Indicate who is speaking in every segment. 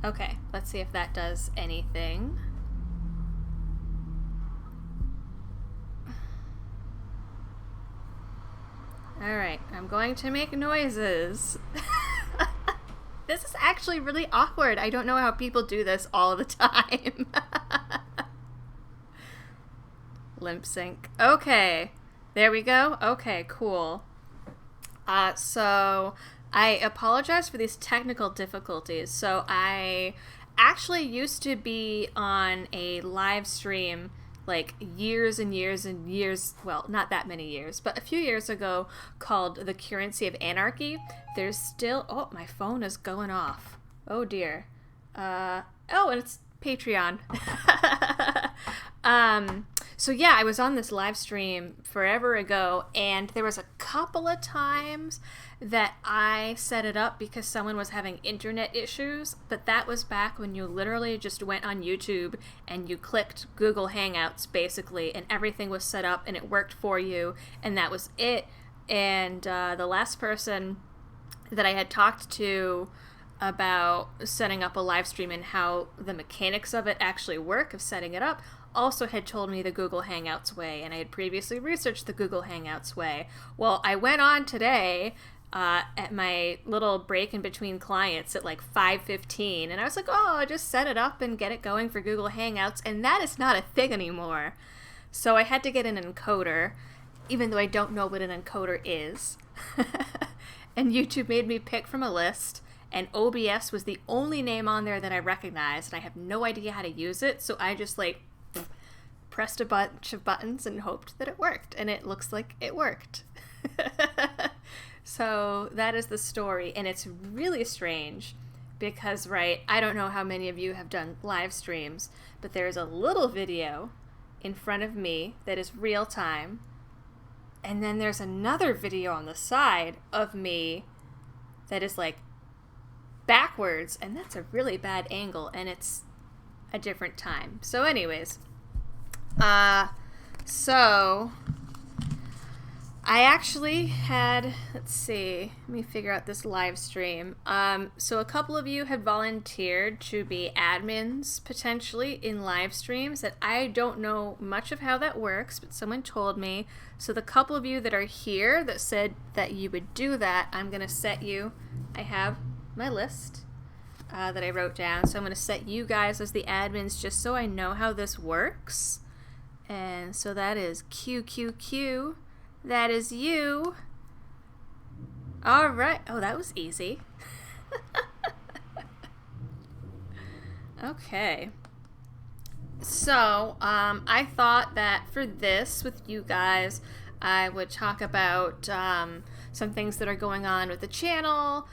Speaker 1: Okay, let's see if that does anything. Alright, I'm going to make noises. This is actually really awkward. I don't know how people do this all the time. Lip sync. Okay, there we go. Okay, cool. So I apologize for these technical difficulties. So I actually used to be on a live stream like years and years and years, well, not that many years, but a few years ago, called The Currency of Anarchy. There's still, oh, my phone is going off. Oh dear. Oh, and it's Patreon. So yeah, I was on this live stream forever ago, and there was a couple of times that I set it up because someone was having internet issues, but that was back when you literally just went on YouTube and you clicked Google Hangouts, basically, and everything was set up and it worked for you, and that was it. And the last person that I had talked to about setting up a live stream and how the mechanics of it actually work, of setting it up, also had told me the Google Hangouts way, and I had previously researched the Google Hangouts way. Well, I went on today at my little break in between clients at like 5:15, and I was like, oh, I'll just set it up and get it going for Google Hangouts, and that is not a thing anymore. So I had to get an encoder, even though I don't know what an encoder is. And YouTube made me pick from a list, and OBS was the only name on there that I recognized, and I have no idea how to use it, so I just like pressed a bunch of buttons and hoped that it worked, and it looks like it worked. So that is the story, and it's really strange because, right, I don't know how many of you have done live streams, but there's a little video in front of me that is real time, and then there's another video on the side of me that is like backwards, and that's a really bad angle, and it's a different time. So anyways, so I actually had, let's see, let me figure out this live stream. So a couple of you had volunteered to be admins potentially in live streams that I don't know much of how that works, but someone told me. So the couple of you that are here that said that you would do that, I'm going to set you, I have my list that I wrote down, so I'm going to set you guys as the admins just so I know how this works. And so that is QQQ. That is you. All right. Oh, that was easy. Okay. So, I thought that for this with you guys, I would talk about some things that are going on with the channel,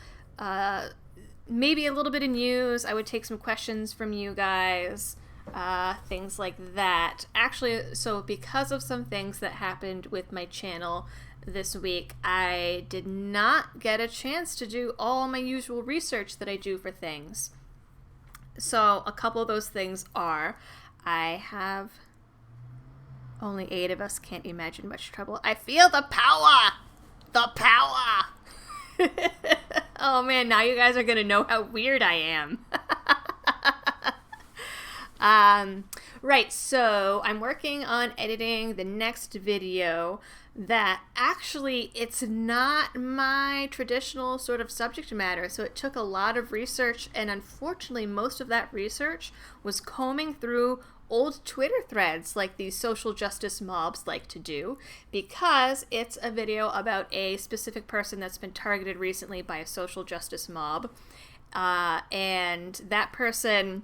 Speaker 1: maybe a little bit of news. I would take some questions from you guys. Things like that. Actually, so because of some things that happened with my channel this week, I did not get a chance to do all my usual research that I do for things. So a couple of those things are, I have only 8 of us, can't imagine much trouble. I feel the power! The power! Oh man, now you guys are gonna know how weird I am. Right, so I'm working on editing the next video that actually it's not my traditional sort of subject matter, so it took a lot of research, and unfortunately most of that research was combing through old Twitter threads like these social justice mobs like to do, because it's a video about a specific person that's been targeted recently by a social justice mob, and that person...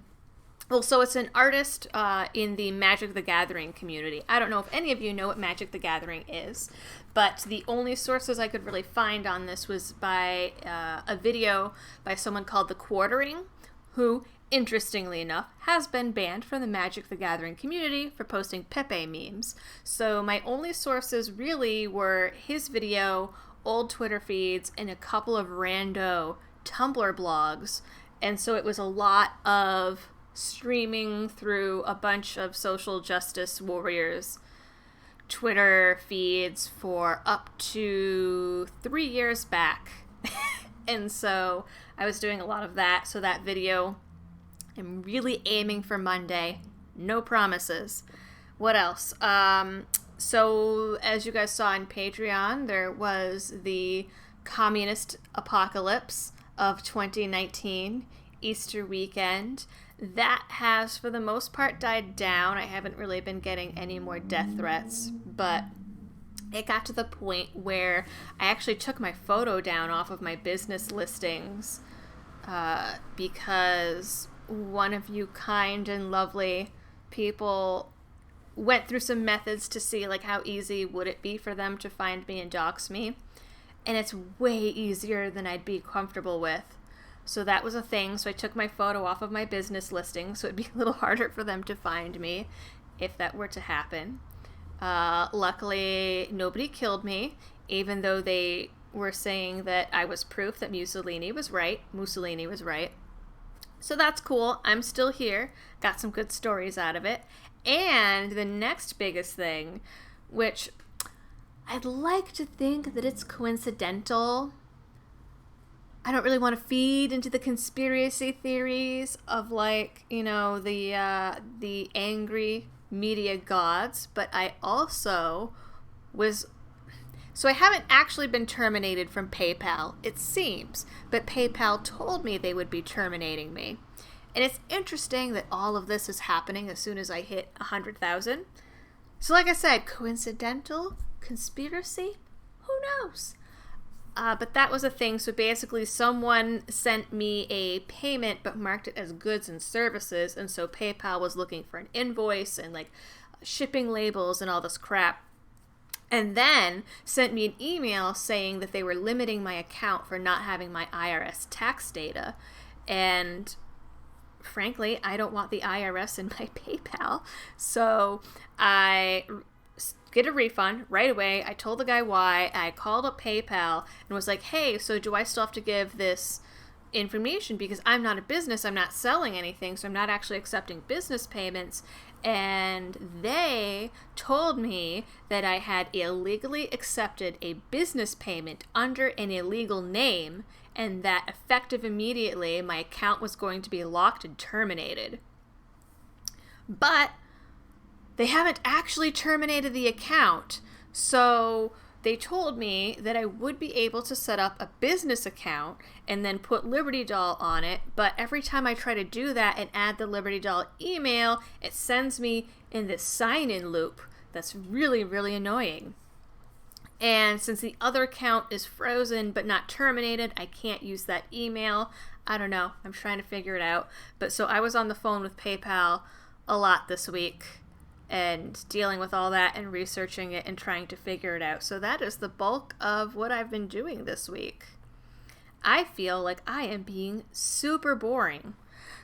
Speaker 1: Well, so it's an artist in the Magic the Gathering community. I don't know if any of you know what Magic the Gathering is, but the only sources I could really find on this was by a video by someone called The Quartering, who, interestingly enough, has been banned from the Magic the Gathering community for posting Pepe memes. So my only sources really were his video, old Twitter feeds, and a couple of rando Tumblr blogs. And so it was a lot of streaming through a bunch of social justice warriors' Twitter feeds for up to 3 years back. And so I was doing a lot of that, so that video I'm really aiming for Monday. No promises. What else? So as you guys saw on Patreon, there was the communist apocalypse of 2019, Easter weekend. That has, for the most part, died down. I haven't really been getting any more death threats, but it got to the point where I actually took my photo down off of my business listings because one of you kind and lovely people went through some methods to see like how easy would it be for them to find me and dox me, and it's way easier than I'd be comfortable with. So that was a thing. So I took my photo off of my business listing, so it'd be a little harder for them to find me if that were to happen. Luckily, nobody killed me, even though they were saying that I was proof that Mussolini was right. So that's cool. I'm still here. Got some good stories out of it. And the next biggest thing, which I'd like to think that it's coincidental. I don't really want to feed into the conspiracy theories of like, you know, the angry media gods, but I also was... So I haven't actually been terminated from PayPal, it seems, but PayPal told me they would be terminating me. And it's interesting that all of this is happening as soon as I hit 100,000. So like I said, coincidental? Conspiracy? Who knows? But that was a thing. So basically someone sent me a payment but marked it as goods and services. And so PayPal was looking for an invoice and like shipping labels and all this crap. And then sent me an email saying that they were limiting my account for not having my IRS tax data. And frankly, I don't want the IRS in my PayPal. So I get a refund right away. I told the guy why. I called up PayPal and was like, hey, so do I still have to give this information? Because I'm not a business. I'm not selling anything. So I'm not actually accepting business payments. And they told me that I had illegally accepted a business payment under an illegal name, and that effective immediately, my account was going to be locked and terminated. But they haven't actually terminated the account, so they told me that I would be able to set up a business account and then put Liberty Doll on it, but every time I try to do that and add the Liberty Doll email, it sends me in this sign-in loop that's really, really annoying. And since the other account is frozen but not terminated, I can't use that email. I don't know. I'm trying to figure it out. But so I was on the phone with PayPal a lot this week and dealing with all that and researching it and trying to figure it out. So that is the bulk of what I've been doing this week. I feel like I am being super boring.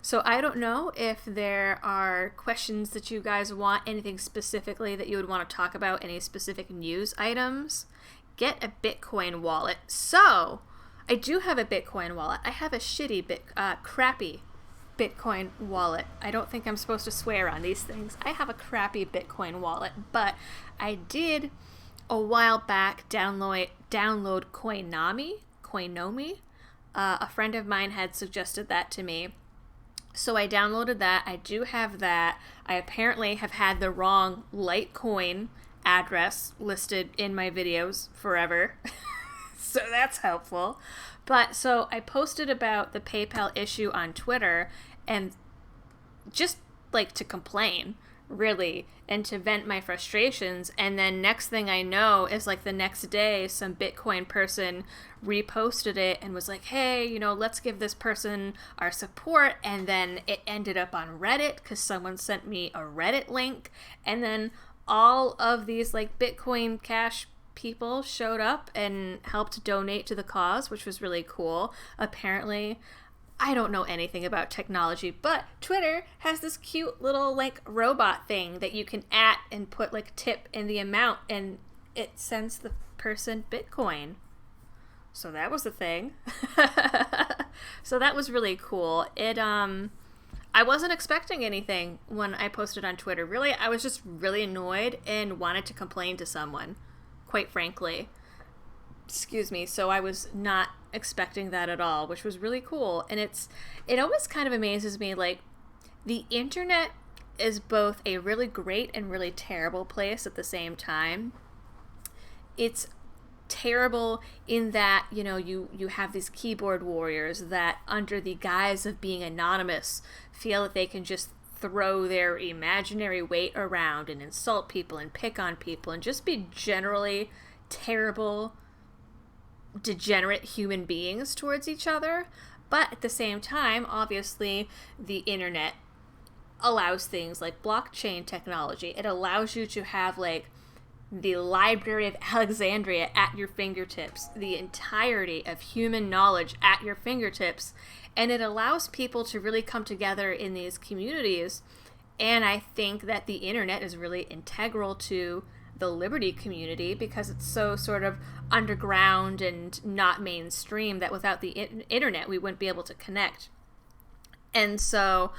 Speaker 1: So I don't know if there are questions that you guys want, anything specifically that you would want to talk about, any specific news items. Get a Bitcoin wallet. So I do have a Bitcoin wallet. I have a crappy Bitcoin wallet. I don't think I'm supposed to swear on these things. I have a crappy Bitcoin wallet, but I did a while back download Coinomi. A friend of mine had suggested that to me. So I downloaded that. I do have that. I apparently have had the wrong Litecoin address listed in my videos forever. So that's helpful. But so I posted about the PayPal issue on Twitter and just like to complain, really, and to vent my frustrations. And then next thing I know is like the next day, some Bitcoin person reposted it and was like, hey, you know, let's give this person our support. And then it ended up on Reddit because someone sent me a Reddit link. And then all of these like Bitcoin Cash people showed up and helped donate to the cause, which was really cool. Apparently, I don't know anything about technology, but Twitter has this cute little like robot thing that you can @ and put like tip in the amount and it sends the person Bitcoin. So that was the thing. So that was really cool. I wasn't expecting anything when I posted on Twitter. Really, I was just really annoyed and wanted to complain to someone, quite frankly. Excuse me. So I was not expecting that at all, which was really cool. And it always kind of amazes me, like, The internet is both a really great and really terrible place at the same time. It's terrible in that, you know, you have these keyboard warriors that, under the guise of being anonymous, feel that they can just throw their imaginary weight around and insult people and pick on people and just be generally terrible, degenerate human beings towards each other. But at the same time, obviously, the internet allows things like blockchain technology. It allows you to have, like, the Library of Alexandria at your fingertips, the entirety of human knowledge at your fingertips, and it allows people to really come together in these communities. And I think that the internet is really integral to the liberty community because it's so sort of underground and not mainstream that without the internet we wouldn't be able to connect. And so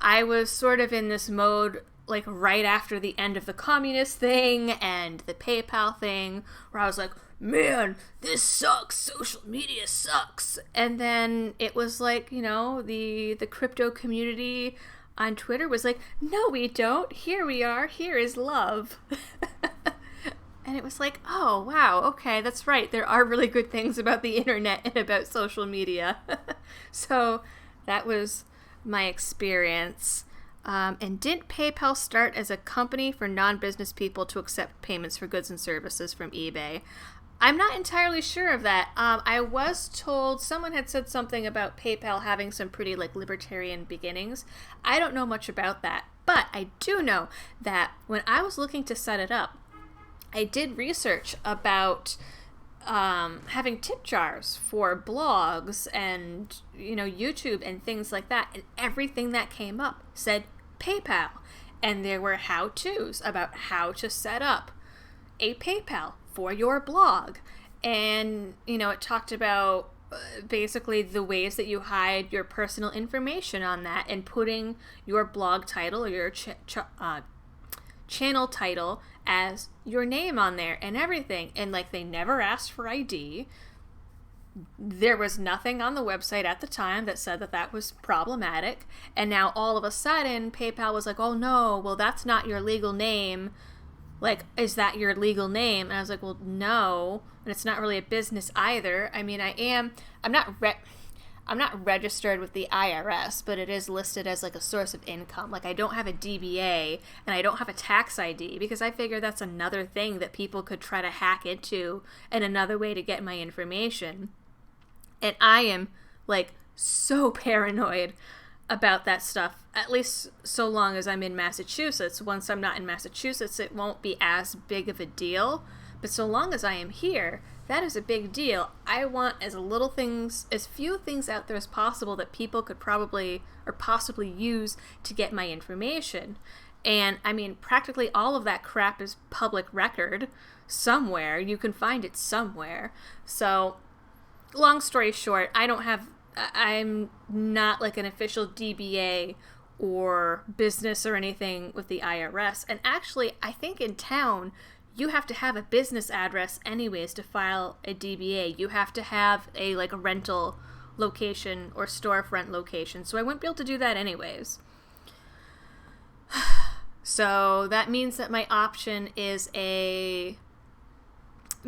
Speaker 1: I was sort of in this mode, like, right after the end of the communist thing and the PayPal thing, where I was like, man, this sucks, social media sucks. And then it was like, you know, the crypto community on Twitter was like, no, we don't, here we are, here is love. And it was like, oh, wow, okay, that's right, there are really good things about the internet and about social media. So that was my experience. And didn't PayPal start as a company for non-business people to accept payments for goods and services from eBay? I'm not entirely sure of that. I was told someone had said something about PayPal having some pretty, like, libertarian beginnings. I don't know much about that, but I do know that when I was looking to set it up, I did research about having tip jars for blogs and, you know, YouTube and things like that, and everything that came up said PayPal, and there were how-tos about how to set up a PayPal for your blog. And, you know, it talked about basically the ways that you hide your personal information on that and putting your blog title or your channel title as your name on there and everything. And, like, they never asked for ID. There was nothing on the website at the time that said that that was problematic. And now all of a sudden PayPal was like, oh no, well, that's not your legal name. Like, is that your legal name? And I was like, well, no, and it's not really a business either. I mean, I'm not registered with the IRS, but it is listed as, like, a source of income. Like, I don't have a DBA and I don't have a tax ID because I figure that's another thing that people could try to hack into and another way to get my information. And I am, like, so paranoid about that stuff, at least so long as I'm in Massachusetts. Once I'm not in Massachusetts, it won't be as big of a deal. But so long as I am here, that is a big deal. I want as few things out there as possible that people could probably or possibly use to get my information. And I mean, practically all of that crap is public record somewhere. You can find it somewhere. So, long story short, I'm not, like, an official DBA or business or anything with the IRS. And actually, I think in town, you have to have a business address anyways to file a DBA. You have to have a rental location or storefront location. So I wouldn't be able to do that anyways. So that means that my option is a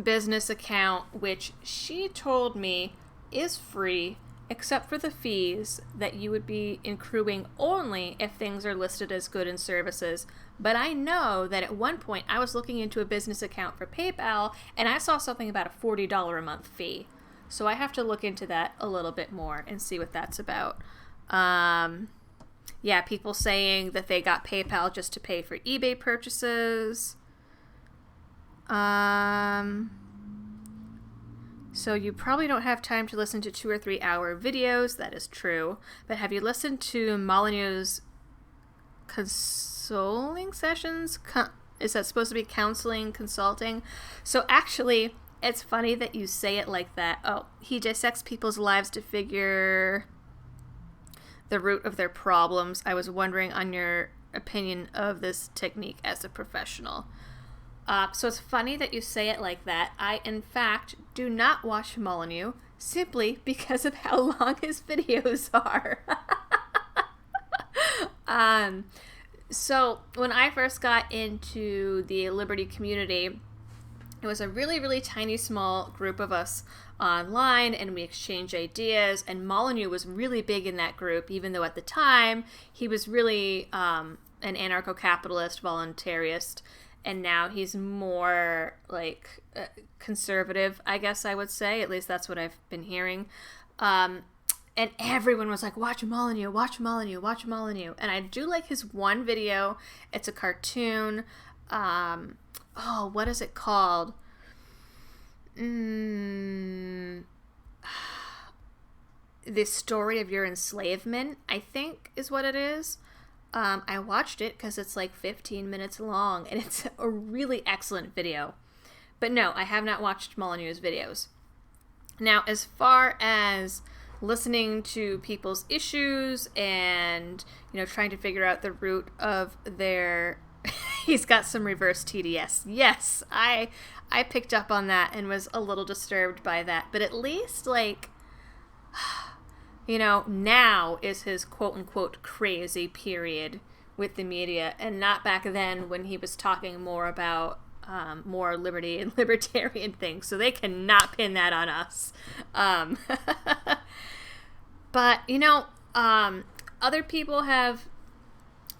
Speaker 1: business account, which she told me is free, except for the fees that you would be accruing only if things are listed as goods and services. But I know that at one point I was looking into a business account for PayPal and I saw something about a $40 a month fee. So I have to look into that a little bit more and see what that's about. Yeah, people saying that they got PayPal just to pay for eBay purchases. So you probably don't have time to listen to 2 or 3 hour videos. That is true. But have you listened to Molyneux's consoling sessions? Is that supposed to be counseling, consulting? So actually, it's funny that you say it like that. Oh, he dissects people's lives to figure the root of their problems. I was wondering on your opinion of this technique as a professional. So it's funny that you say it like that. I, in fact, do not watch Molyneux simply because of how long his videos are. So when I first got into the Liberty community, it was a really, really tiny, small group of us online, and we exchanged ideas. And Molyneux was really big in that group, even though at the time he was really an anarcho-capitalist, voluntarist, and now he's more like conservative, I guess I would say. At least that's what I've been hearing. And everyone was like, watch Molyneux, watch Molyneux, watch Molyneux. And I do like his one video. It's a cartoon. What is it called? The Story of Your Enslavement, I think is what it is. I watched it because it's like 15 minutes long, and it's a really excellent video. But no, I have not watched Molyneux's videos. Now, as far as listening to people's issues and, trying to figure out the root of their... He's got some reverse TDS. Yes, I picked up on that and was a little disturbed by that. But at least, now is his quote-unquote crazy period with the media, and not back then when he was talking more about more liberty and libertarian things. So they cannot pin that on us. But, other people have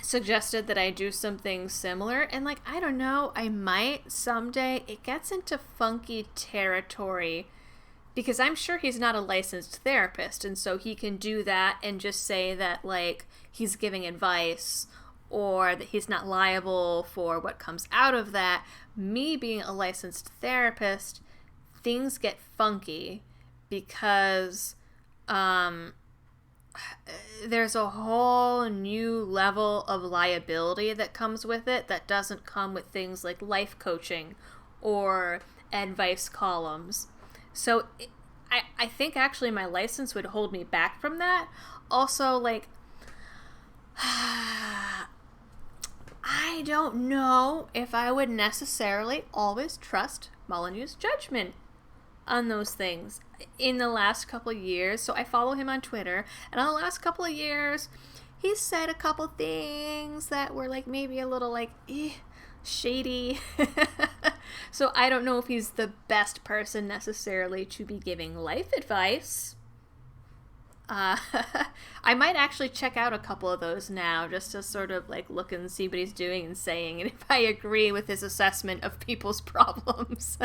Speaker 1: suggested that I do something similar, and I don't know, I might someday. It gets into funky territory because I'm sure he's not a licensed therapist, and so he can do that and just say that he's giving advice or that he's not liable for what comes out of that. Me being a licensed therapist, things get funky because there's a whole new level of liability that comes with it that doesn't come with things like life coaching or advice columns. So I think actually my license would hold me back from that. Also, I don't know if I would necessarily always trust Molyneux's judgment on those things in the last couple of years. So I follow him on Twitter, and on the last couple of years he's said a couple things that were maybe a little shady. So I don't know if he's the best person necessarily to be giving life advice. I might actually check out a couple of those now just to sort of look and see what he's doing and saying, and if I agree with his assessment of people's problems.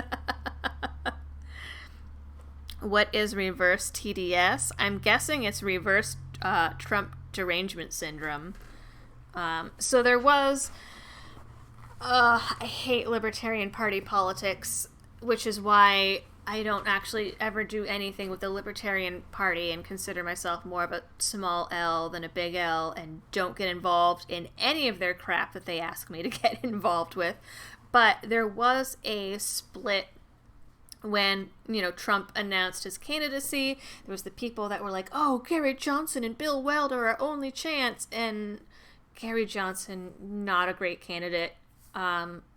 Speaker 1: What is reverse TDS? I'm guessing it's reverse Trump derangement syndrome. So there was... I hate Libertarian Party politics, which is why I don't actually ever do anything with the Libertarian Party and consider myself more of a small L than a big L, and don't get involved in any of their crap that they ask me to get involved with. But there was a split when, Trump announced his candidacy. There was the people that were like, oh, Gary Johnson and Bill Weld are our only chance. And Gary Johnson, not a great candidate.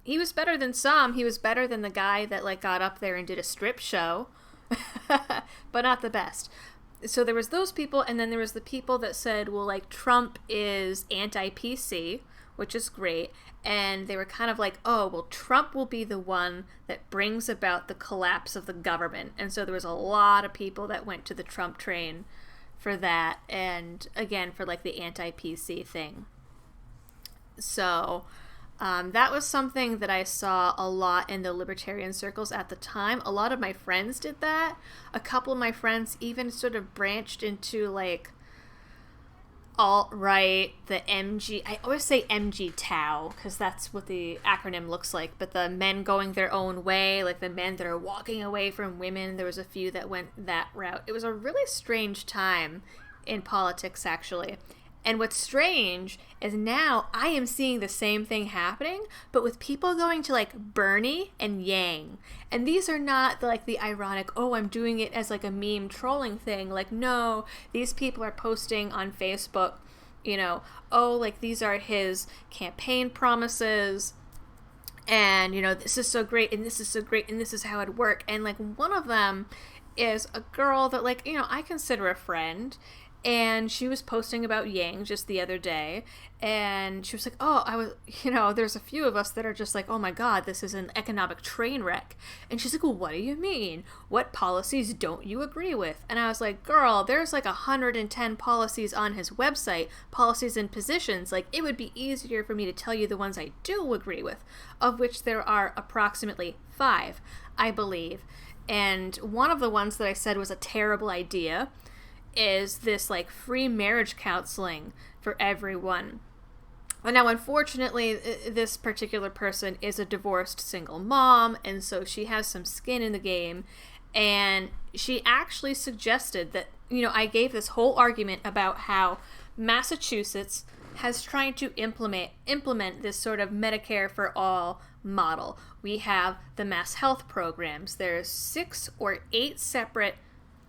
Speaker 1: He was better than some. He was better than the guy that got up there and did a strip show, but not the best. So there was those people, and then there was the people that said, well, Trump is anti-PC, which is great. And they were kind of oh, well, Trump will be the one that brings about the collapse of the government. And so there was a lot of people that went to the Trump train for that. And again, for the anti-PC thing. So that was something that I saw a lot in the libertarian circles at the time. A lot of my friends did that. A couple of my friends even sort of branched into alt-right, the MG, I always say MG Tau, because that's what the acronym looks like, but the men going their own way, the men that are walking away from women, there was a few that went that route. It was a really strange time in politics, actually. And what's strange is now I am seeing the same thing happening, but with people going to Bernie and Yang. And these are not the ironic, oh, I'm doing it as a meme trolling thing. No, these people are posting on Facebook, oh, these are his campaign promises. And, this is so great, and this is so great, and this is how it'd work. And one of them is a girl that I consider a friend. And she was posting about Yang just the other day, and she was like, there's a few of us that are just like, oh my God, this is an economic train wreck. And she's like, well, what do you mean? What policies don't you agree with? And I was like, girl, there's like 110 policies on his website, policies and positions. Like, it would be easier for me to tell you the ones I do agree with, of which there are approximately 5, I believe. And one of the ones that I said was a terrible idea is this like free marriage counseling for everyone. Now, unfortunately, this particular person is a divorced single mom, and so she has some skin in the game. And she actually suggested that, I gave this whole argument about how Massachusetts has tried to implement this sort of Medicare for all model. We have the Mass Health programs. There's 6 or 8 separate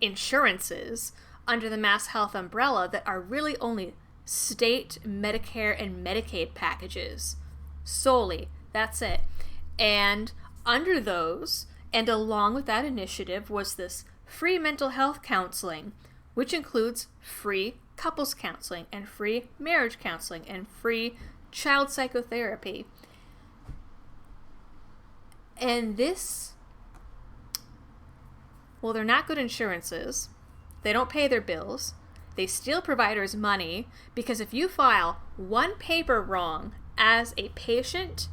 Speaker 1: insurances under the Mass Health umbrella that are really only state Medicare and Medicaid packages solely. That's it. And under those, and along with that initiative, was this free mental health counseling, which includes free couples counseling and free marriage counseling and free child psychotherapy. And this, well, they're not good insurances. They don't pay their bills. They steal providers' money, because if you file one paper wrong as a patient,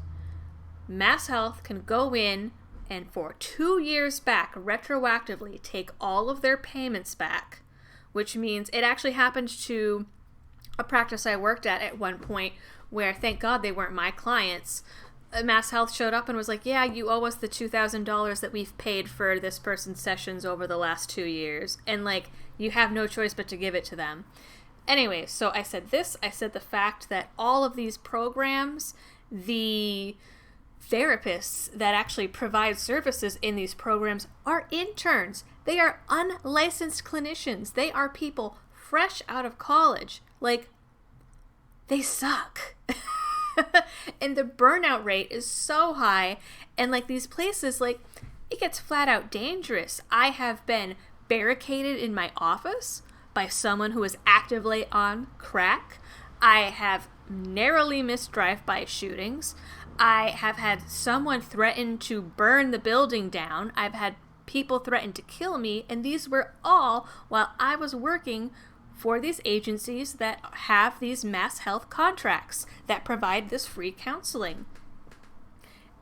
Speaker 1: Mass Health can go in and for 2 years back, retroactively, take all of their payments back, which means it actually happened to a practice I worked at one point where, thank God they weren't my clients, Mass Health showed up and was like, yeah, you owe us the $2,000 that we've paid for this person's sessions over the last 2 years. And, like, you have no choice but to give it to them. Anyway, so I said the fact that all of these programs, the therapists that actually provide services in these programs are interns. They are unlicensed clinicians. They are people fresh out of college. Like, they suck. And the burnout rate is so high. And like these places, like, it gets flat out dangerous. I have been barricaded in my office by someone who is actively on crack. I have narrowly missed drive-by shootings. I have had someone threaten to burn the building down. I've had people threaten to kill me. And these were all while I was working for these agencies that have these Mass Health contracts that provide this free counseling.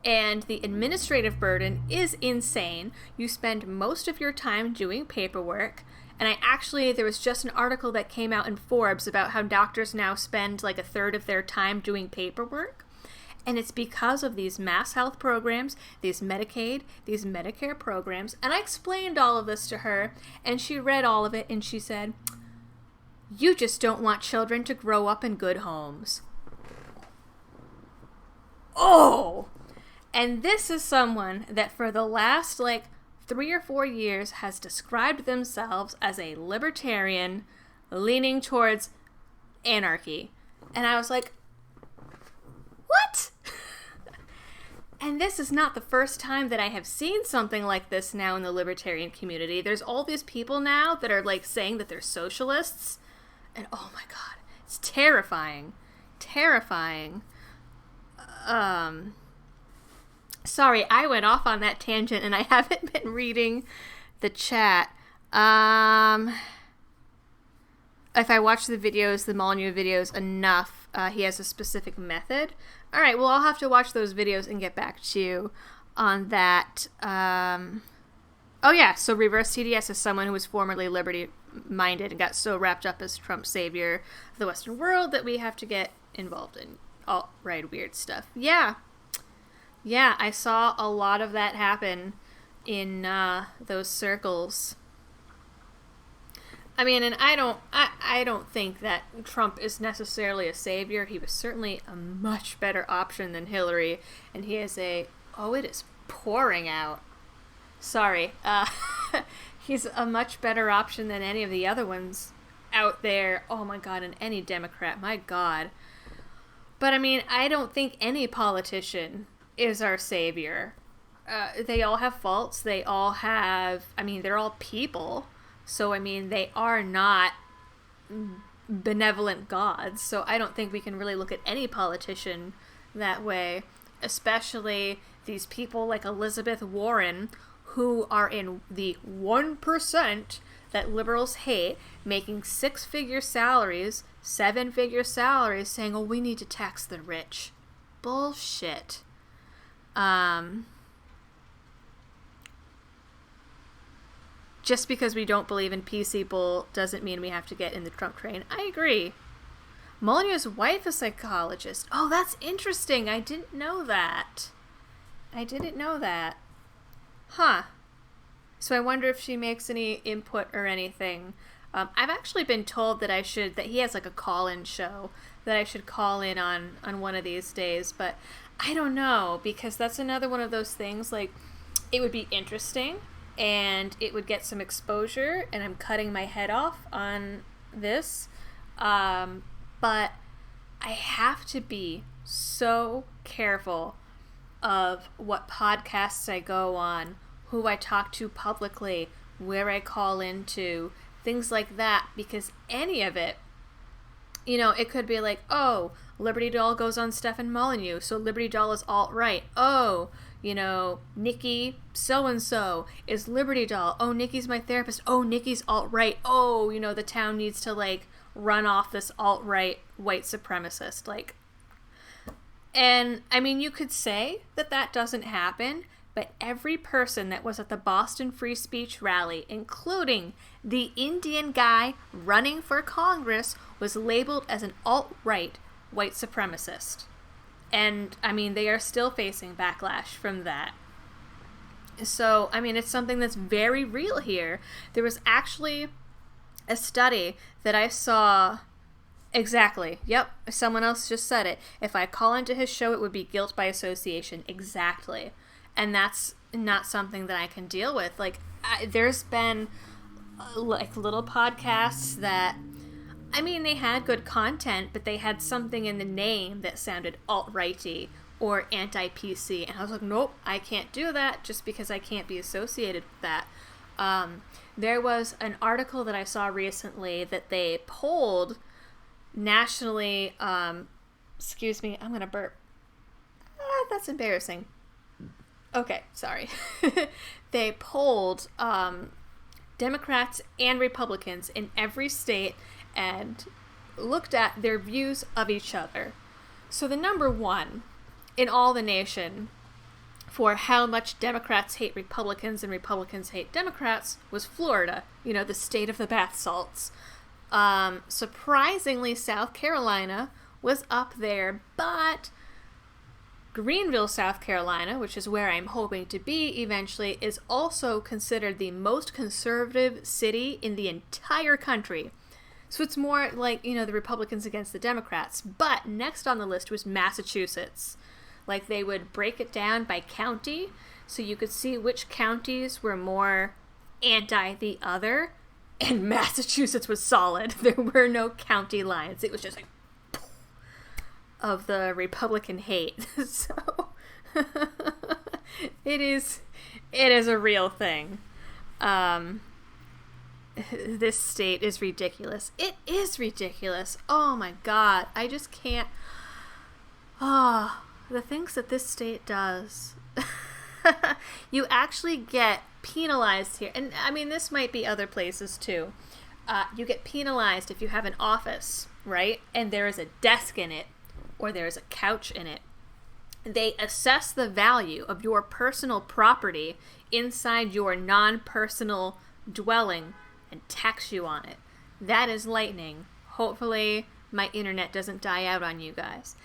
Speaker 1: And the administrative burden is insane. You spend most of your time doing paperwork. And there was just an article that came out in Forbes about how doctors now spend like a third of their time doing paperwork. And it's because of these Mass Health programs, these Medicaid, these Medicare programs. And I explained all of this to her, and she read all of it, and she said, "You just don't want children to grow up in good homes." Oh! And this is someone that for the last, 3 or 4 years has described themselves as a libertarian leaning towards anarchy. And I was like, what? And this is not the first time that I have seen something like this now in the libertarian community. There's all these people now that are saying that they're socialists. And oh my God, it's terrifying. Terrifying. Sorry, I went off on that tangent and I haven't been reading the chat. If I watch the videos, the Molyneux videos enough, he has a specific method. All right, well, I'll have to watch those videos and get back to you on that. Oh yeah, so reverse TDS is someone who was formerly liberty-minded and got so wrapped up as Trump's savior of the Western world that we have to get involved in alt-right weird stuff. Yeah, I saw a lot of that happen in those circles. I mean, and I don't think that Trump is necessarily a savior. He was certainly a much better option than Hillary, and he is it is pouring out. Sorry. He's a much better option than any of the other ones out there. Oh my God, and any Democrat, my God. But I mean, I don't think any politician is our savior. They all have faults. They're all people. So, I mean, they are not benevolent gods, so I don't think we can really look at any politician that way, especially these people like Elizabeth Warren, who are in the 1% that liberals hate, making 6-figure salaries, 7-figure salaries, saying, oh, we need to tax the rich. Bullshit. Just because we don't believe in PC bull doesn't mean we have to get in the Trump train. I agree. Molyneux's wife is a psychologist. Oh, that's interesting. I didn't know that. Huh. So I wonder if she makes any input or anything. I've actually been told that that he has like a call-in show that I should call in on one of these days, but I don't know, because that's another one of those things, like, it would be interesting and it would get some exposure, and I'm cutting my head off on this, but I have to be so careful of what podcasts I go on, who I talk to publicly, where I call into, things like that, because any of it, it could be like, oh, Liberty Doll goes on Stefan Molyneux, so Liberty Doll is alt-right. Oh, Nikki so-and-so is Liberty Doll. Oh, Nikki's my therapist. Oh, Nikki's alt-right. Oh, the town needs to, like, run off this alt-right white supremacist. Like, and, I mean, you could say that doesn't happen, but every person that was at the Boston Free Speech rally, including the Indian guy running for Congress, was labeled as an alt-right white supremacist. And, I mean, they are still facing backlash from that. So, I mean, it's something that's very real here. There was actually a study that I saw. Exactly. Yep. Someone else just said it. If I call into his show, it would be guilt by association. Exactly. And that's not something that I can deal with. Like, there's been, like, little podcasts that, I mean, they had good content, but they had something in the name that sounded alt-righty or anti-PC. And I was like, nope, I can't do that just because I can't be associated with that. There was an article that I saw recently that they polled nationally, excuse me, I'm going to burp. That's embarrassing. Okay, sorry. They polled Democrats and Republicans in every state and looked at their views of each other. So the number one in all the nation for how much Democrats hate Republicans and Republicans hate Democrats was Florida, the state of the bath salts. Surprisingly, South Carolina was up there, but Greenville, South Carolina, which is where I'm hoping to be eventually, is also considered the most conservative city in the entire country. So it's more like, the Republicans against the Democrats. But next on the list was Massachusetts. Like, they would break it down by county, so you could see which counties were more anti the other. And Massachusetts was solid. There were no county lines. It was just like of the Republican hate. So it is a real thing. This state is ridiculous. It is ridiculous. Oh my God. I just can't. The things that this state does. You actually get penalized here. And I mean, this might be other places too. You get penalized if you have an office, right? And there is a desk in it, or there is a couch in it. They assess the value of your personal property inside your non-personal dwelling and tax you on it. That is lightning. Hopefully my internet doesn't die out on you guys.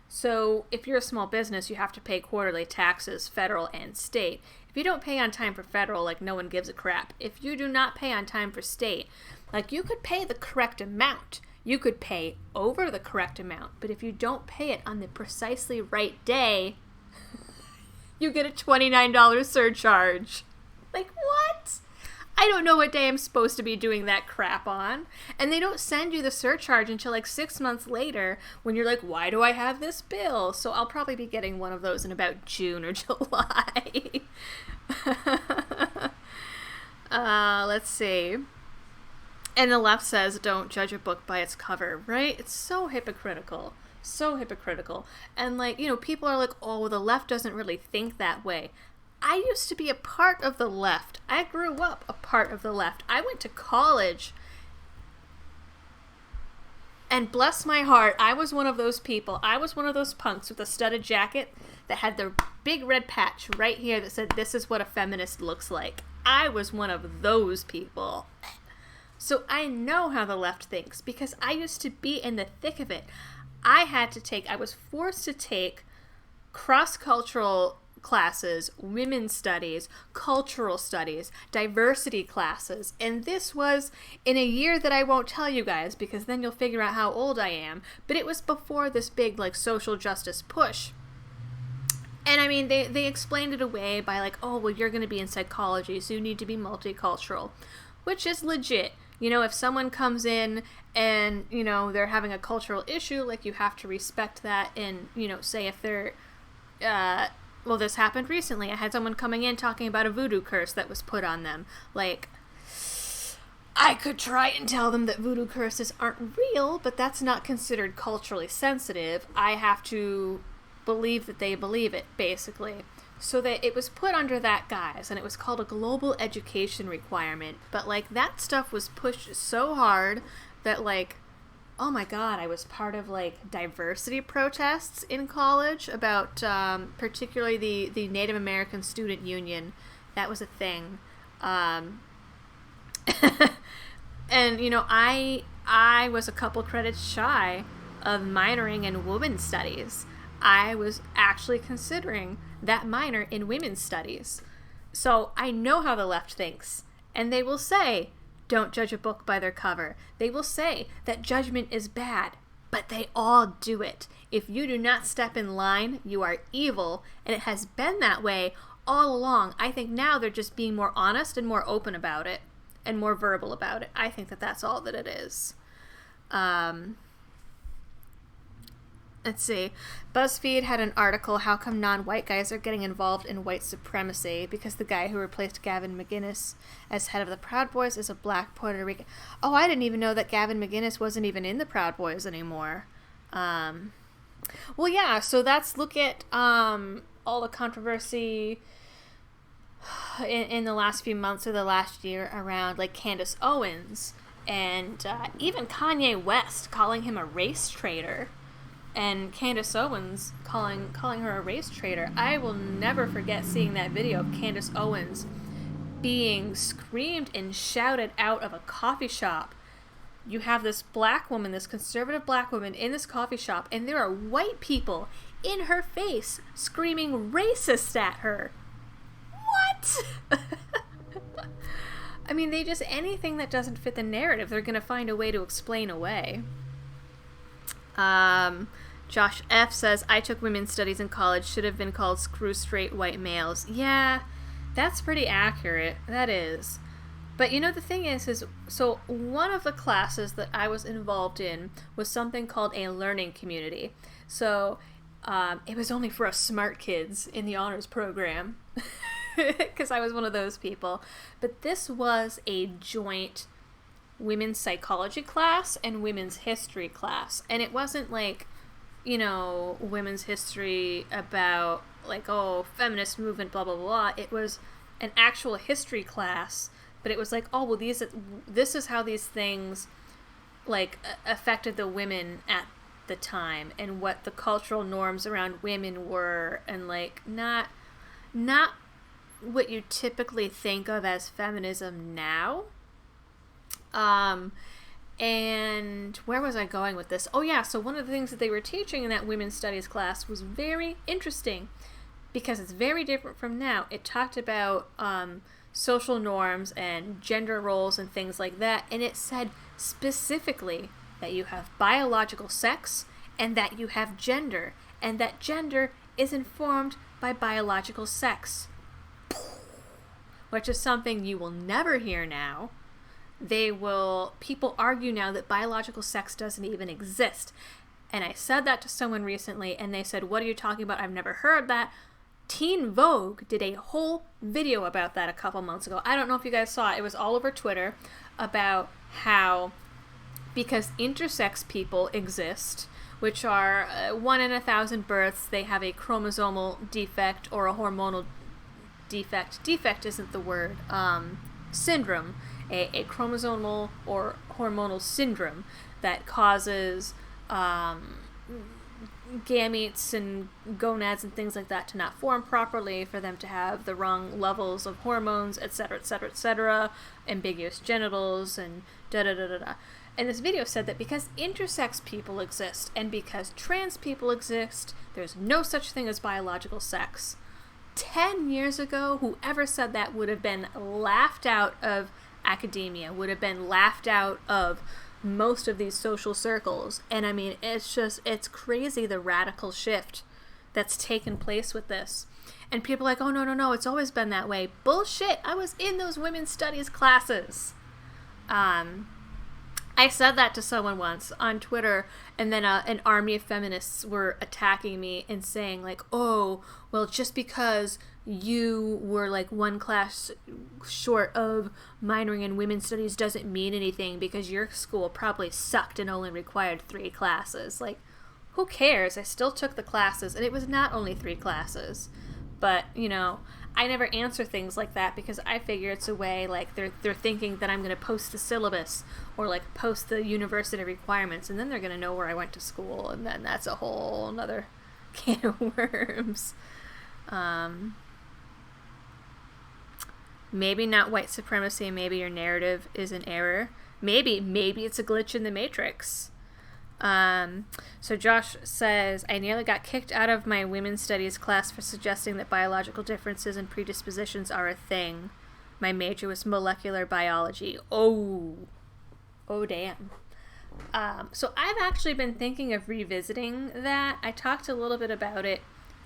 Speaker 1: So if you're a small business, you have to pay quarterly taxes, federal and state. If you don't pay on time for federal, like, no one gives a crap. If you do not pay on time for state, like, you could pay the correct amount. You could pay over the correct amount. But if you don't pay it on the precisely right day, you get a $29 surcharge. Like, what? I don't know what day I'm supposed to be doing that crap on. And they don't send you the surcharge until like 6 months later when you're like, why do I have this bill? So I'll probably be getting one of those in about June or July. Let's see. And the left says, don't judge a book by its cover, right? It's so hypocritical. So hypocritical. And, like, you know, people are like, oh, well, the left doesn't really think that way. I used to be a part of the left. I grew up a part of the left. I went to college. And bless my heart, I was one of those people. I was one of those punks with a studded jacket that had the big red patch right here that said, this is what a feminist looks like. I was one of those people. So I know how the left thinks because I used to be in the thick of it. I was forced to take cross-cultural classes, women's studies, cultural studies, diversity classes, and this was in a year that I won't tell you guys because then you'll figure out how old I am, but it was before this big, like, social justice push. And I mean, they explained it away by like, oh, well, you're going to be in psychology, so you need to be multicultural, which is legit. You know, if someone comes in and, you know, they're having a cultural issue, like, you have to respect that. And, you know, say if they're, well, this happened recently. I had someone coming in talking about a voodoo curse that was put on them. Like, I could try and tell them that voodoo curses aren't real, but that's not considered culturally sensitive. I have to believe that they believe it, basically. So that it was put under that guise, and it was called a global education requirement. But, like, that stuff was pushed so hard that, like, oh my god, I was part of, like, diversity protests in college about, particularly the Native American Student Union. That was a thing. And, you know, I was a couple credits shy of minoring in women's studies. I was actually considering that minor in women's studies. So I know how the left thinks. And they will say, don't judge a book by their cover. They will say that judgment is bad, but they all do it. If you do not step in line, you are evil, and it has been that way all along. I think now they're just being more honest and more open about it, and more verbal about it. I think that that's all that it is. Let's see. BuzzFeed had an article, how come non-white guys are getting involved in white supremacy, because the guy who replaced Gavin McInnes as head of the Proud Boys is a black Puerto Rican. Oh, I didn't even know that Gavin McInnes wasn't even in the Proud Boys anymore. Well, yeah, so look at all the controversy in the last few months or the last year around, like, Candace Owens, and even Kanye West calling him a race traitor. And Candace Owens calling her a race traitor. I will never forget seeing that video of Candace Owens being screamed and shouted out of a coffee shop. You have this black woman, this conservative black woman in this coffee shop, and there are white people in her face screaming racist at her. What? I mean, they just, anything that doesn't fit the narrative, they're going to find a way to explain away. Josh F. says, I took women's studies in college, should have been called Screw Straight White Males. Yeah, that's pretty accurate. That is. But you know, the thing is so one of the classes that I was involved in was something called a learning community. So it was only for us smart kids in the honors program, because I was one of those people. But this was a joint women's psychology class and women's history class. And it wasn't like, you know, women's history about, like, oh, feminist movement, blah, blah, blah. It was an actual history class, but it was like, oh, well, this is how these things, like, affected the women at the time, and what the cultural norms around women were, and, like, not what you typically think of as feminism now. And where was I going with this? Oh yeah, so one of the things that they were teaching in that women's studies class was very interesting, because it's very different from now. It talked about social norms and gender roles and things like that, and it said specifically that you have biological sex and that you have gender, and that gender is informed by biological sex, which is something you will never hear now. People argue now that biological sex doesn't even exist. And I said that to someone recently, and they said, what are you talking about? I've never heard that. Teen Vogue did a whole video about that a couple months ago. I don't know if you guys saw it. It was all over Twitter about how, because intersex people exist, which are 1 in 1,000 births, they have a chromosomal defect or a hormonal defect. Defect isn't the word. Syndrome. A chromosomal or hormonal syndrome that causes gametes and gonads and things like that to not form properly, for them to have the wrong levels of hormones, etc., etc., etc., ambiguous genitals, and da-da-da-da-da. And this video said that because intersex people exist and because trans people exist, there's no such thing as biological sex. 10 years ago, whoever said that would have been laughed out of academia, would have been laughed out of most of these social circles. And I mean, it's crazy the radical shift that's taken place with this. And people are like, oh, no, it's always been that way. Bullshit. I was in those women's studies classes. I said that to someone once on Twitter, and then an army of feminists were attacking me and saying, like, oh, well, just because you were like one class short of minoring in women's studies doesn't mean anything, because your school probably sucked and only required 3 classes. Like, who cares? I still took the classes, and it was not only 3 classes. But, you know, I never answer things like that because I figure it's a way, like, they're thinking that I'm going to post the syllabus or, like, post the university requirements, and then they're going to know where I went to school, and then that's a whole another can of worms. Maybe not white supremacy, maybe your narrative is an error. Maybe it's a glitch in the matrix. So Josh says, I nearly got kicked out of my women's studies class for suggesting that biological differences and predispositions are a thing. My major was molecular biology. Oh damn. So I've actually been thinking of revisiting that. I talked a little bit about it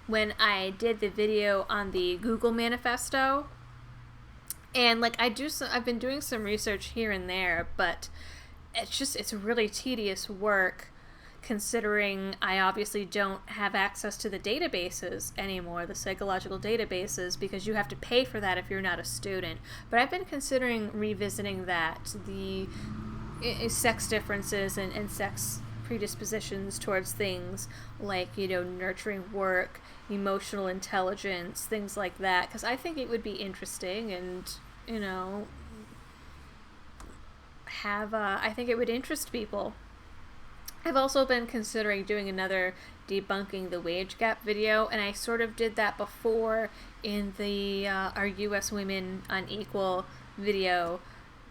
Speaker 1: when I did the video on the Google manifesto. And like I've been doing some research here and there, but it's really tedious work, considering I obviously don't have access to the databases anymore, the psychological databases, because you have to pay for that if you're not a student. But I've been considering revisiting that, the sex differences and sex predispositions towards things like, you know, nurturing work, emotional intelligence, things like that, because I think it would be interesting and, you know, I think it would interest people. I've also been considering doing another debunking the wage gap video, and I sort of did that before in the Are U.S. Women Unequal video,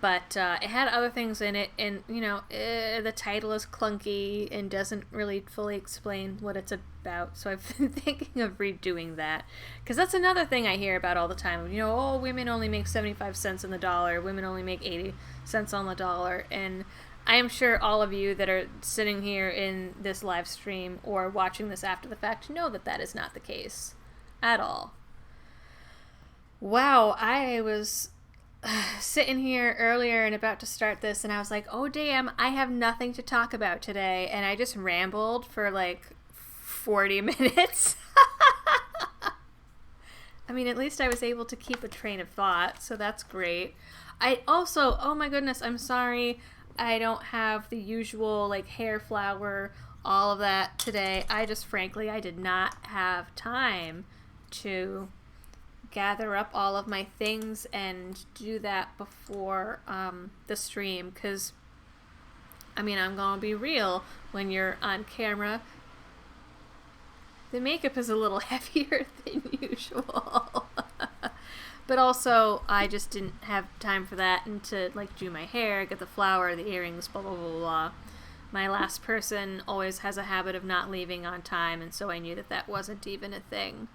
Speaker 1: but it had other things in it, and, you know, the title is clunky and doesn't really fully explain what it's about, so I've been thinking of redoing that, because that's another thing I hear about all the time. You know, oh, women only make 75 cents on the dollar, women only make 80 cents on the dollar, and I am sure all of you that are sitting here in this live stream or watching this after the fact know that that is not the case at all. Wow, I was sitting here earlier and about to start this, and I was like, oh damn, I have nothing to talk about today, and I just rambled for like 40 minutes. I mean, at least I was able to keep a train of thought, so that's great. I also, oh my goodness, I'm sorry I don't have the usual like hair flower, all of that today. I did not have time to gather up all of my things and do that before the stream, because I mean, I'm gonna be real, when you're on camera the makeup is a little heavier than usual. But also I just didn't have time for that, and to like do my hair, get the flower, the earrings, blah blah blah blah. My last person always has a habit of not leaving on time, and so I knew that that wasn't even a thing.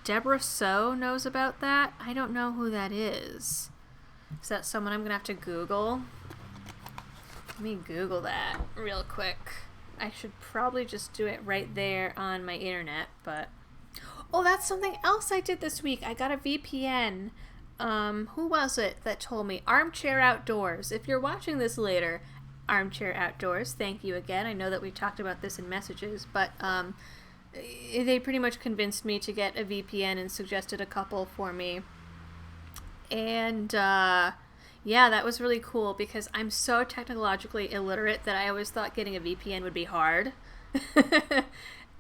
Speaker 1: Deborah So knows about that. I don't know who that is. Is that someone I'm gonna have to Google? Let me Google that real quick. I should probably just do it right there on my internet, but... Oh, that's something else I did this week. I got a VPN. Who was it that told me? Armchair Outdoors. If you're watching this later, Armchair Outdoors, thank you again. I know that we talked about this in messages, but they pretty much convinced me to get a VPN and suggested a couple for me. And yeah, that was really cool because I'm so technologically illiterate that I always thought getting a VPN would be hard.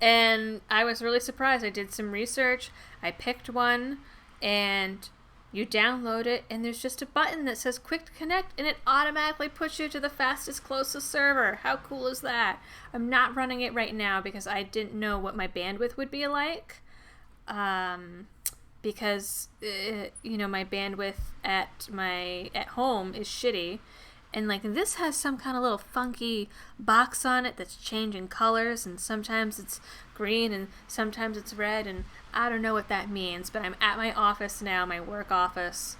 Speaker 1: And I was really surprised. I did some research, I picked one, and you download it, and there's just a button that says quick to connect, and it automatically puts you to the fastest, closest server. How cool is that? I'm not running it right now because I didn't know what my bandwidth would be like. Because, my bandwidth at home is shitty. And like this has some kind of little funky box on it that's changing colors, and sometimes it's green and sometimes it's red, and I don't know what that means, but I'm at my office now, my work office,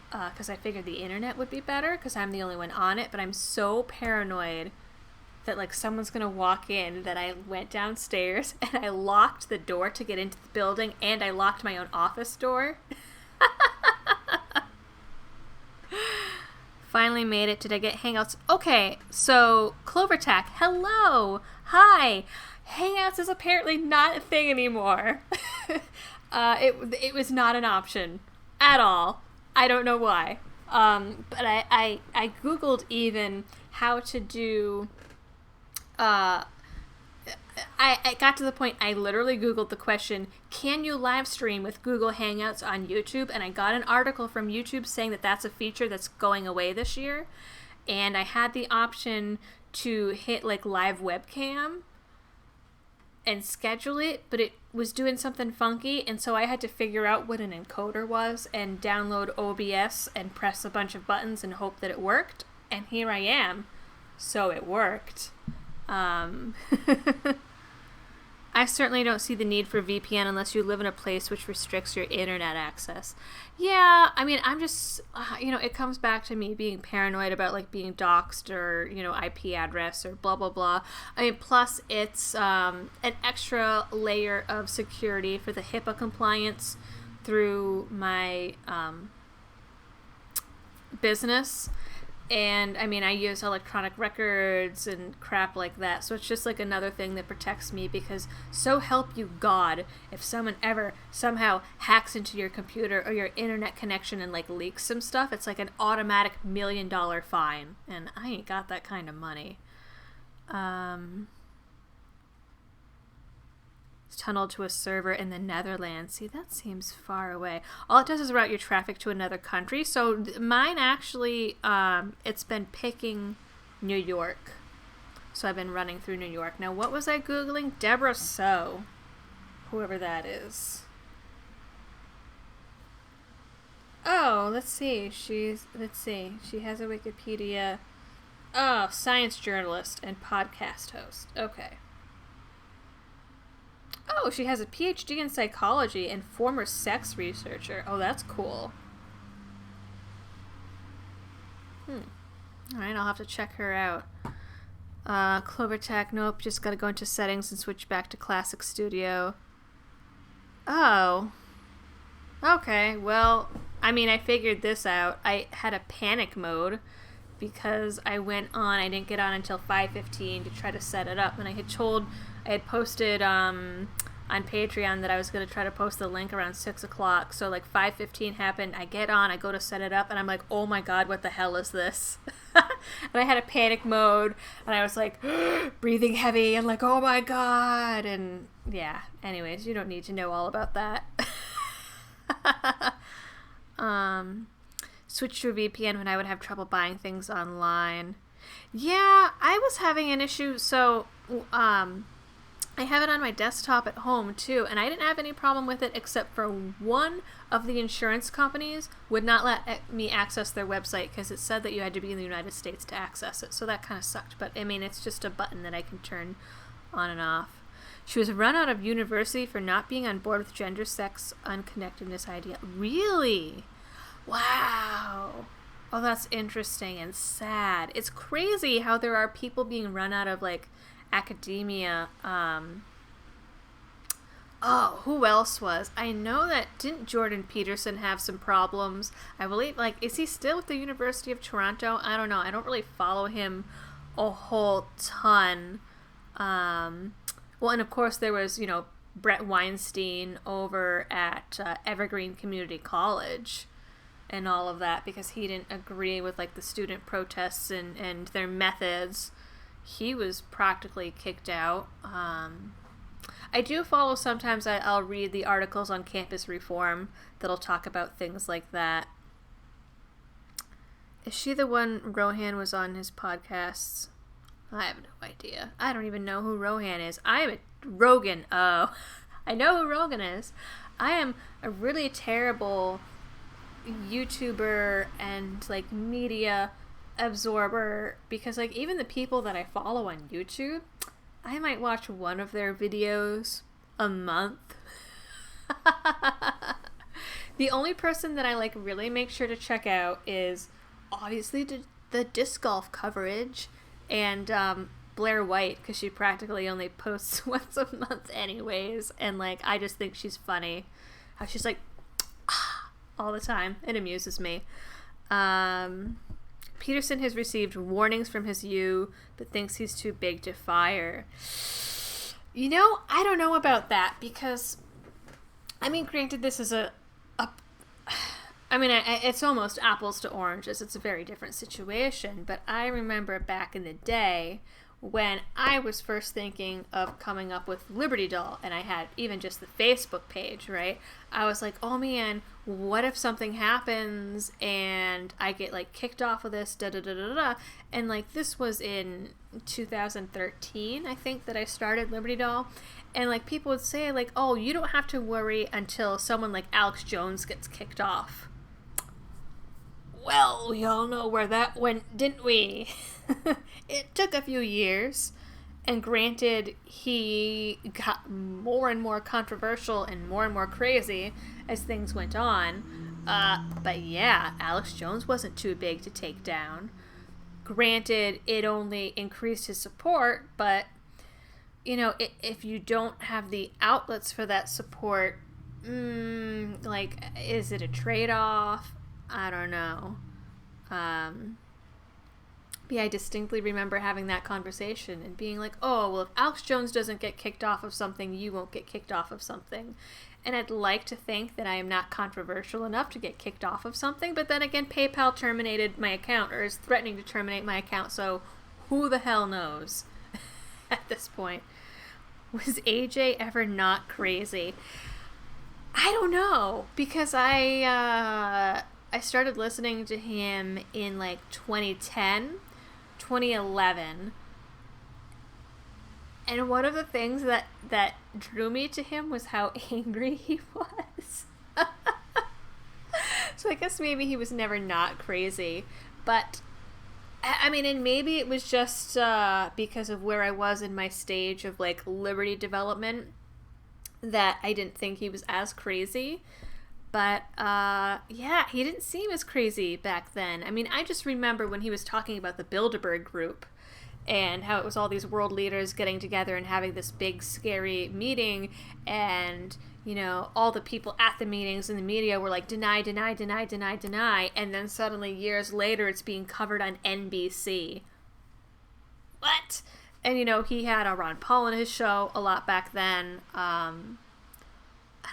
Speaker 1: because I figured the internet would be better because I'm the only one on it, but I'm so paranoid that like someone's gonna walk in that I went downstairs and I locked the door to get into the building, and I locked my own office door. Finally made it. Did I get Hangouts? Okay, so CloverTac, hello, hi. Hangouts is apparently not a thing anymore. It was not an option at all. I don't know why. But I Googled even how to do. I got to the point I literally Googled the question, can you live stream with Google Hangouts on YouTube? And I got an article from YouTube saying that that's a feature that's going away this year. And I had the option to hit like live webcam and schedule it, but it was doing something funky, and so I had to figure out what an encoder was and download OBS and press a bunch of buttons and hope that it worked. And here I am. So it worked. I certainly don't see the need for VPN unless you live in a place which restricts your internet access. Yeah, I mean, I'm just, it comes back to me being paranoid about, like, being doxxed or, IP address or blah, blah, blah. I mean, plus it's an extra layer of security for the HIPAA compliance through my business. And, I mean, I use electronic records and crap like that. So it's just like another thing that protects me because so help you God, if someone ever somehow hacks into your computer or your internet connection and, like, leaks some stuff, it's like an automatic $1 million fine. And I ain't got that kind of money. Tunnel to a server in the Netherlands. See, that seems far away. All it does is route your traffic to another country. So mine actually, it's been picking New York. So I've been running through New York. Now, what was I Googling? Deborah So. Whoever that is. Oh, let's see. She has a Wikipedia. Oh, science journalist and podcast host. Okay. Oh, she has a PhD in psychology and former sex researcher. Oh, that's cool. Alright, I'll have to check her out. CloverTac, nope, just gotta go into settings and switch back to Classic Studio. Oh. Okay, well, I mean, I figured this out. I had a panic mode because I didn't get on until 5:15 to try to set it up, and I had posted on Patreon that I was going to try to post the link around 6 o'clock. So like 5:15 happened. I get on, I go to set it up, and I'm like, oh my God, what the hell is this? And I had a panic mode, and I was like breathing heavy and like, oh my God. And yeah, anyways, you don't need to know all about that. Switch to a VPN when I would have trouble buying things online. Yeah, I was having an issue. So, I have it on my desktop at home too, and I didn't have any problem with it except for one of the insurance companies would not let me access their website because it said that you had to be in the United States to access it. So that kind of sucked. But I mean, it's just a button that I can turn on and off. She was run out of university for not being on board with gender, sex, unconnectedness idea. Really? Wow. Oh, that's interesting and sad. It's crazy how there are people being run out of, like, academia. Who else was? I know that, didn't Jordan Peterson have some problems? I believe, like, is he still with the University of Toronto? I don't know. I don't really follow him a whole ton. Well, and of course there was, Brett Weinstein over at Evergreen Community College and all of that, because he didn't agree with like the student protests and their methods. He was practically kicked out. I do follow, sometimes I'll read the articles on campus reform that'll talk about things like that. Is she the one Rohan was on his podcasts? I have no idea. I don't even know who Rohan is. I am a Rogan. Oh, I know who Rogan is. I am a really terrible YouTuber and like media absorber, because like even the people that I follow on YouTube, I might watch one of their videos a month. The only person that I like really make sure to check out is obviously the disc golf coverage and Blair White, because she practically only posts once a month anyways, and like I just think she's funny how she's like all the time. It amuses me. Peterson has received warnings from his U, but thinks he's too big to fire. I don't know about that, because I mean, granted, this is it's almost apples to oranges. It's a very different situation. But I remember back in the day when I was first thinking of coming up with Liberty Doll, and I had even just the Facebook page, right? I was like, oh man, what if something happens and I get like kicked off of this, da da da da da. And like this was in 2013, I think, that I started Liberty Doll. And like people would say like, oh, you don't have to worry until someone like Alex Jones gets kicked off. Well, we all know where that went, didn't we? It took a few years, and granted, he got more and more controversial and more crazy as things went on. But yeah, Alex Jones wasn't too big to take down. Granted, it only increased his support, but, if you don't have the outlets for that support, is it a trade-off? I don't know. Yeah, I distinctly remember having that conversation and being like, oh, well, if Alex Jones doesn't get kicked off of something, you won't get kicked off of something. And I'd like to think that I am not controversial enough to get kicked off of something, but then again, PayPal terminated my account, or is threatening to terminate my account, so who the hell knows at this point. Was AJ ever not crazy? I don't know, because I started listening to him in like 2010, 2011. And one of the things that drew me to him was how angry he was. So I guess maybe he was never not crazy. But, I mean, and maybe it was just because of where I was in my stage of like liberty development that I didn't think he was as crazy. But, yeah, he didn't seem as crazy back then. I mean, I just remember when he was talking about the Bilderberg group and how it was all these world leaders getting together and having this big, scary meeting, and, all the people at the meetings in the media were like, deny, deny, deny, deny, deny, and then suddenly, years later, it's being covered on NBC. What? And, he had Ron Paul on his show a lot back then, and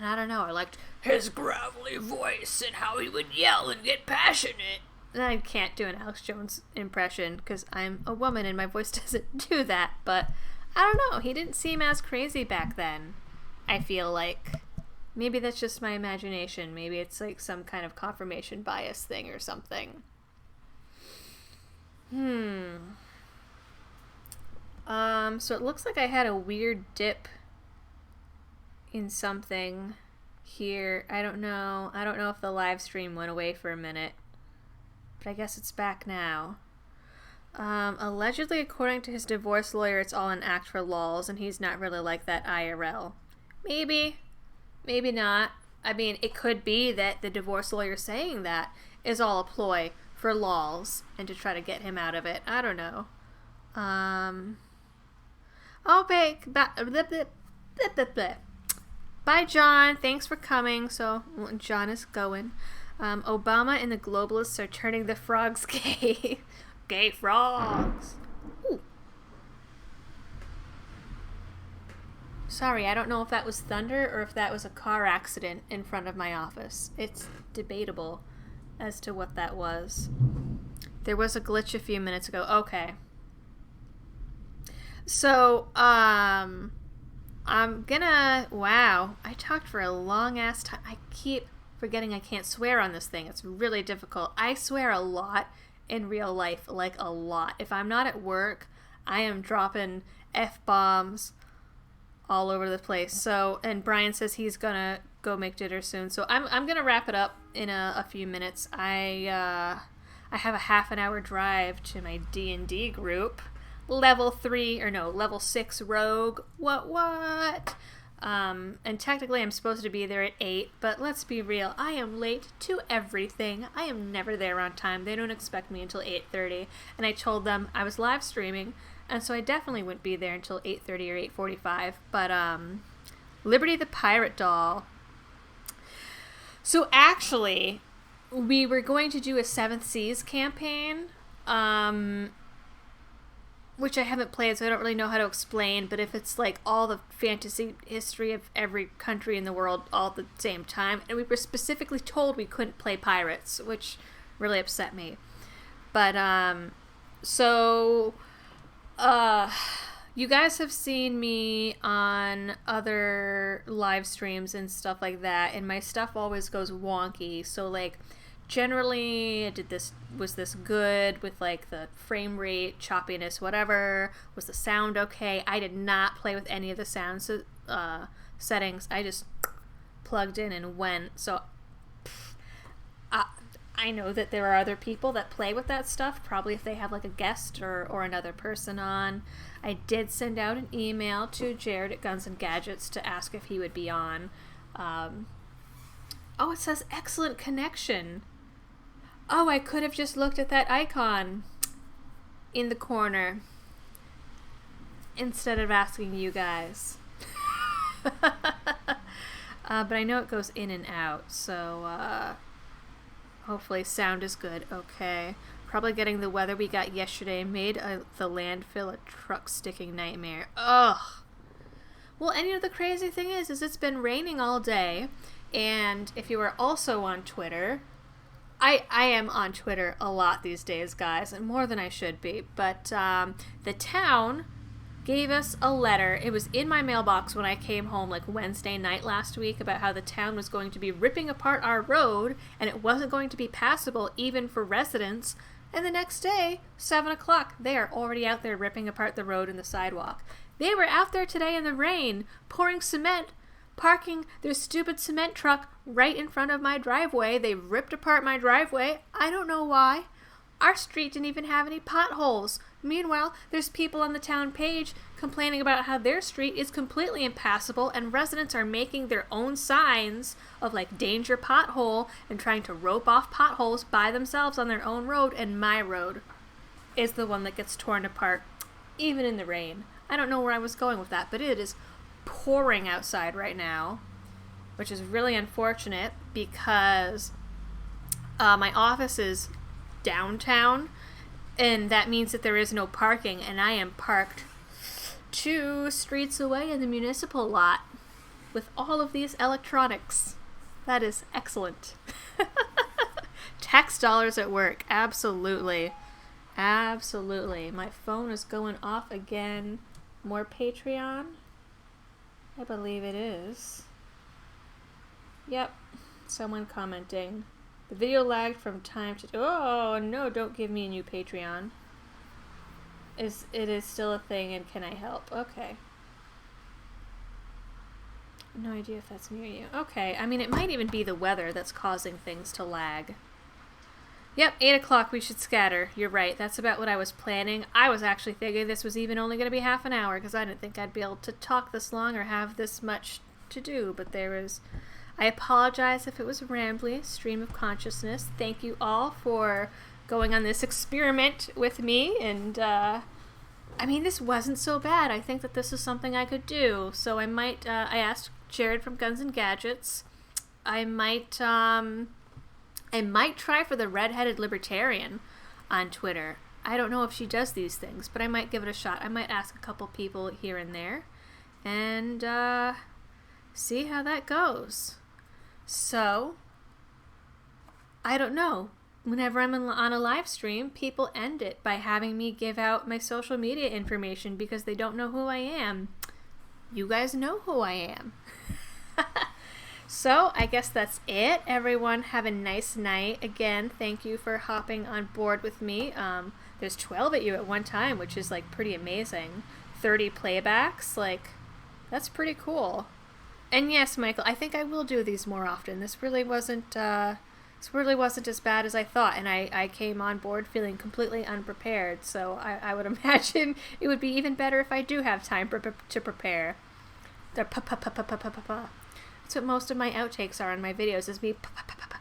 Speaker 1: I don't know, I liked his gravelly voice and how he would yell and get passionate. And I can't do an Alex Jones impression because I'm a woman and my voice doesn't do that, but I don't know, he didn't seem as crazy back then, I feel like. Maybe that's just my imagination. Maybe it's like some kind of confirmation bias thing or something. So it looks like I had a weird dip in something here. I don't know if the live stream went away for a minute, but I guess it's back now. Allegedly, according to his divorce lawyer, it's all an act for lols, and he's not really like that IRL. Maybe not. I mean, it could be that the divorce lawyer saying that is all a ploy for lols and to try to get him out of it. I don't know. Okay, bye, John. Thanks for coming. So, John is going. Obama and the globalists are turning the frogs gay. Gay frogs. Ooh. Sorry, I don't know if that was thunder or if that was a car accident in front of my office. It's debatable as to what that was. There was a glitch a few minutes ago. Okay. So, I'm gonna... Wow. I talked for a long ass time. I keep forgetting I can't swear on this thing. It's really difficult. I swear a lot in real life. Like, a lot. If I'm not at work, I am dropping F-bombs all over the place. So, and Brian says he's gonna go make dinner soon. So I'm gonna wrap it up in a few minutes. I have a half an hour drive to my D&D group. Level 6 rogue. What? And technically I'm supposed to be there at 8, but let's be real, I am late to everything. I am never there on time. They don't expect me until 8:30, and I told them I was live streaming, and so I definitely wouldn't be there until 8:30 or 8:45. But Liberty the Pirate Doll. So actually, we were going to do a Seventh Seas campaign, which I haven't played, so I don't really know how to explain, but if it's like all the fantasy history of every country in the world all at the same time, and we were specifically told we couldn't play pirates, which really upset me. But, you guys have seen me on other live streams and stuff like that, and my stuff always goes wonky, so like, generally, was this good with like the frame rate, choppiness, whatever? Was the sound okay? I did not play with any of the sound settings. I just plugged in and went. So I know that there are other people that play with that stuff, probably if they have like a guest or another person on. I did send out an email to Jared at Guns and Gadgets to ask if he would be on. Oh, it says excellent connection. Oh, I could have just looked at that icon in the corner instead of asking you guys. But I know it goes in and out, so hopefully sound is good. Okay. Probably getting the weather we got yesterday made the landfill a truck-sticking nightmare. Ugh. Well, and you know, the crazy thing is it's been raining all day, and if you are also on Twitter... I am on Twitter a lot these days, guys, and more than I should be, but the town gave us a letter. It was in my mailbox when I came home like Wednesday night last week about how the town was going to be ripping apart our road and it wasn't going to be passable even for residents. And the next day, 7 o'clock, they are already out there ripping apart the road and the sidewalk. They were out there today in the rain, pouring cement, parking their stupid cement truck right in front of my driveway. They ripped apart my driveway. I don't know why. Our street didn't even have any potholes. Meanwhile, there's people on the town page complaining about how their street is completely impassable and residents are making their own signs of like danger pothole and trying to rope off potholes by themselves on their own road, and my road is the one that gets torn apart even in the rain. I don't know where I was going with that, but it is pouring outside right now, which is really unfortunate because my office is downtown, and that means that there is no parking, and I am parked 2 streets away in the municipal lot with all of these electronics. That is excellent. Tax dollars at work. Absolutely. Absolutely. My phone is going off again. More Patreon? I believe it is. Yep. Someone commenting. The video lagged from time to... Oh, no, don't give me a new Patreon. It is still a thing, and can I help? Okay. No idea if that's near you. Okay, I mean, it might even be the weather that's causing things to lag. Yep, 8 o'clock, we should scatter. You're right, that's about what I was planning. I was actually thinking this was even only going to be half an hour, because I didn't think I'd be able to talk this long or have this much to do, but there was... I apologize if it was a rambly stream of consciousness. Thank you all for going on this experiment with me, and, I mean, this wasn't so bad. I think that this is something I could do, so I might, I asked Jared from Guns and Gadgets. I might try for the Redheaded Libertarian on Twitter. I don't know if she does these things, but I might give it a shot. I might ask a couple people here and there and see how that goes. So, I don't know. Whenever I'm on a live stream, people end it by having me give out my social media information because they don't know who I am. You guys know who I am. So, I guess that's it. Everyone have a nice night. Again, thank you for hopping on board with me. There's 12 of you at one time, which is like pretty amazing. 30 playbacks, like that's pretty cool. And yes, Michael, I think I will do these more often. This really wasn't as bad as I thought, and I came on board feeling completely unprepared, so I would imagine it would be even better if I do have time to prepare. That's what most of my outtakes are in my videos, is me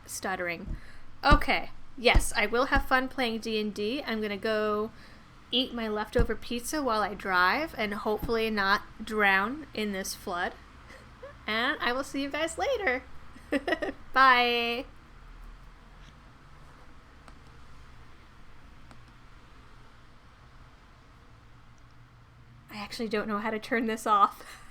Speaker 1: stuttering. Okay, yes, I will have fun playing D&D. I'm going to go eat my leftover pizza while I drive and hopefully not drown in this flood. And I will see you guys later. Bye. I actually don't know how to turn this off.